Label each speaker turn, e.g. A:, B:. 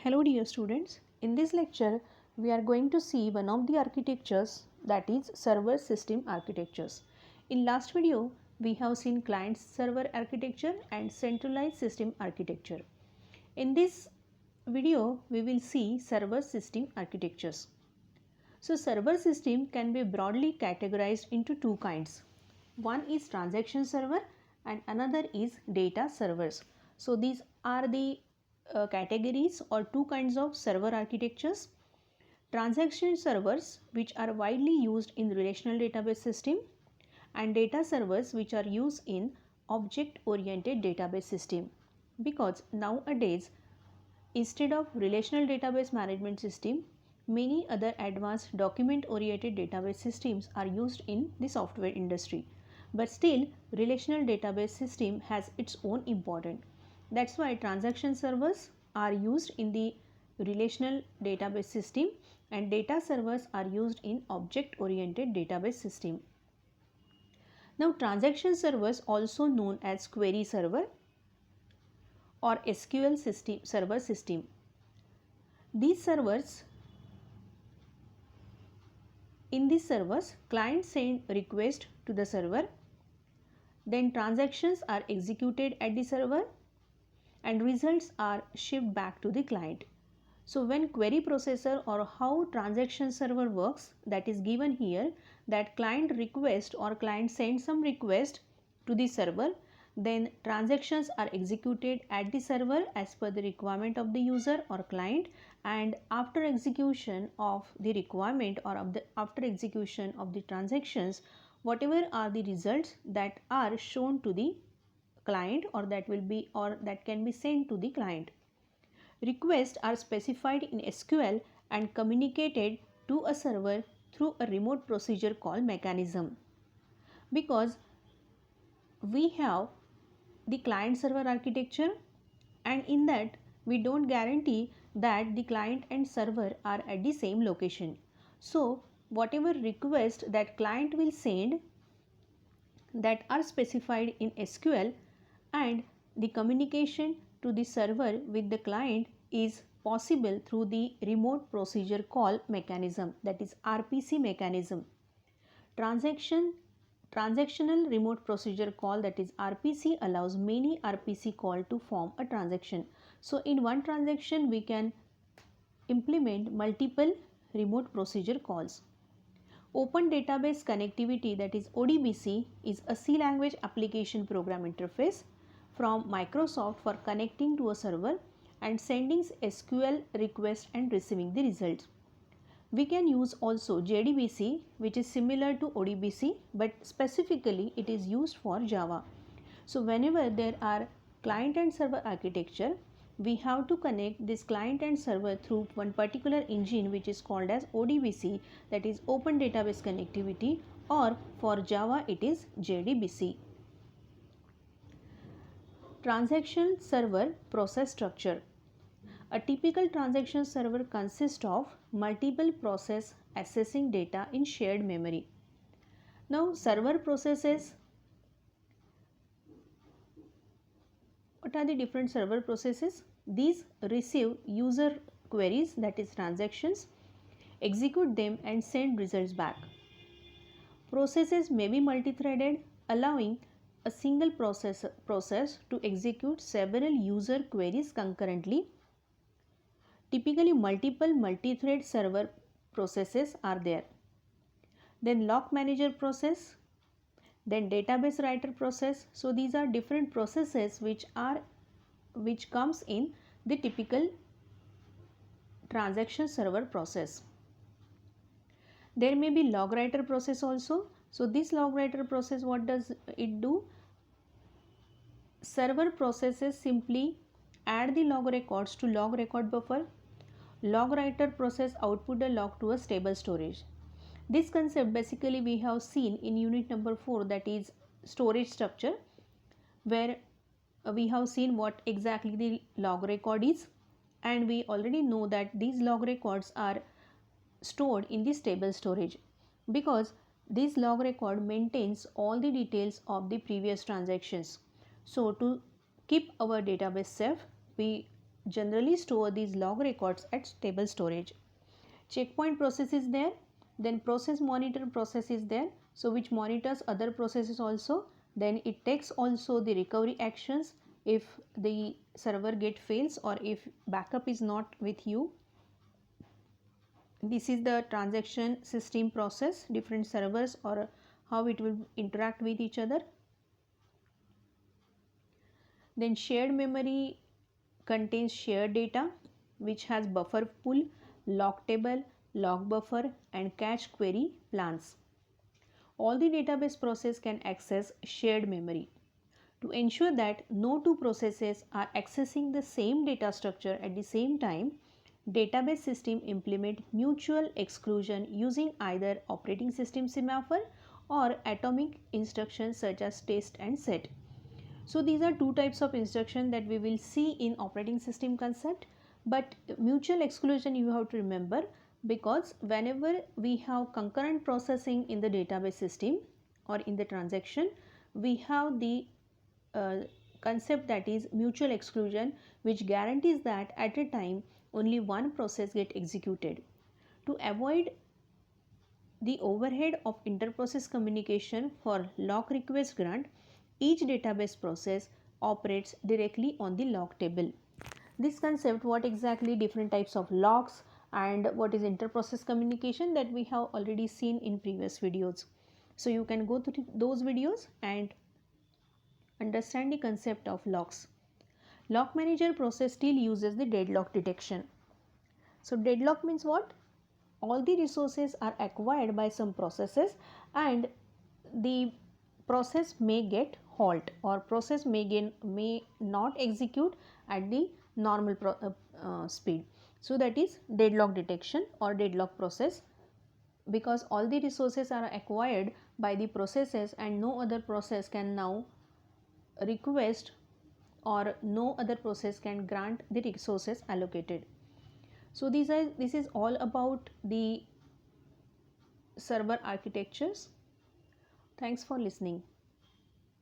A: Hello dear students, in this lecture we are going to see one of the architectures, that is server system architectures. In last video we have seen client server architecture and centralized system architecture. In this video we will see server system architectures. So server system can be broadly categorized into two kinds. One is transaction server and another is data servers. So these are the categories or two kinds of server architectures. Transaction servers, which are widely used in relational database system, and data servers, which are used in object oriented database system. Because nowadays, instead of relational database management system, many other advanced document oriented database systems are used in the software industry. But still, relational database system has its own importance. That's why transaction servers are used in the relational database system and data servers are used in object oriented database system. Now transaction servers, also known as query server or SQL system, server system. These servers, in these servers, clients send request to the server, then transactions are executed at the server and results are shipped back to the client. So when query processor or how transaction server works, that is given here, that client request or client sends some request to the server, then transactions are executed at the server as per the requirement of the user or client, and after execution of the requirement or after execution of the transactions, whatever are the results that are shown to the client or that can be sent to the client. Requests are specified in SQL and communicated to a server through a remote procedure call mechanism. Because we have the client server architecture, and in that we don't guarantee that the client and server are at the same location. So whatever request that client will send that are specified in SQL, and the communication to the server with the client is possible through the remote procedure call mechanism, that is RPC mechanism. Transactional remote procedure call, that is RPC, allows many RPC call to form a transaction. So in one transaction we can implement multiple remote procedure calls. Open Database Connectivity, that is ODBC, is a C language application program interface from Microsoft for connecting to a server and sending SQL requests and receiving the results. We can use also JDBC, which is similar to ODBC, but specifically it is used for Java. So whenever there are client and server architecture, we have to connect this client and server through one particular engine which is called as ODBC, that is Open Database Connectivity, or for Java it is JDBC. Transaction server process structure. A typical transaction server consists of multiple processes accessing data in shared memory. Now server processes, what are the different server processes? These receive user queries, that is transactions, execute them and send results back. Processes may be multi-threaded, allowing a single process to execute several user queries concurrently. Typically multiple multi-thread server processes are there. Then log manager process, then database writer process. So these are different processes which comes in the typical transaction server process. There may be log writer process also. So this log writer process, what does it do? Server processes simply add the log records to log record buffer. Log writer process output the log to a stable storage. This concept basically we have seen in unit number 4, that is storage structure, where we have seen what exactly the log record is, and we already know that these log records are stored in the stable storage because this log record maintains all the details of the previous transactions. So to keep our database safe, we generally store these log records at stable storage. Checkpoint process is there, then process monitor process is there, so which monitors other processes also, then it takes also the recovery actions if the server get fails or if backup is not with you. This is the transaction system process, different servers or how it will interact with each other. Then shared memory contains shared data which has buffer pool, log table, log buffer and cache query plans. All the database process can access shared memory. To ensure that no two processes are accessing the same data structure at the same time, database system implement mutual exclusion using either operating system semaphore or atomic instructions such as test and set. So these are two types of instruction that we will see in operating system concept, but mutual exclusion you have to remember, because whenever we have concurrent processing in the database system or in the transaction, we have the concept that is mutual exclusion, which guarantees that at a time only one process get executed. To avoid the overhead of interprocess communication for lock request grant, each database process operates directly on the lock table. This concept, what exactly different types of locks and what is interprocess communication, that we have already seen in previous videos. So you can go to those videos and understand the concept of locks. Lock manager process still uses the deadlock detection. So deadlock means what? All the resources are acquired by some processes and the process may get halt or process may not execute at the normal speed. So that is deadlock detection or deadlock process, because all the resources are acquired by the processes and no other process can now request or no other process can grant the resources allocated. So this is all about the server architectures. Thanks for listening.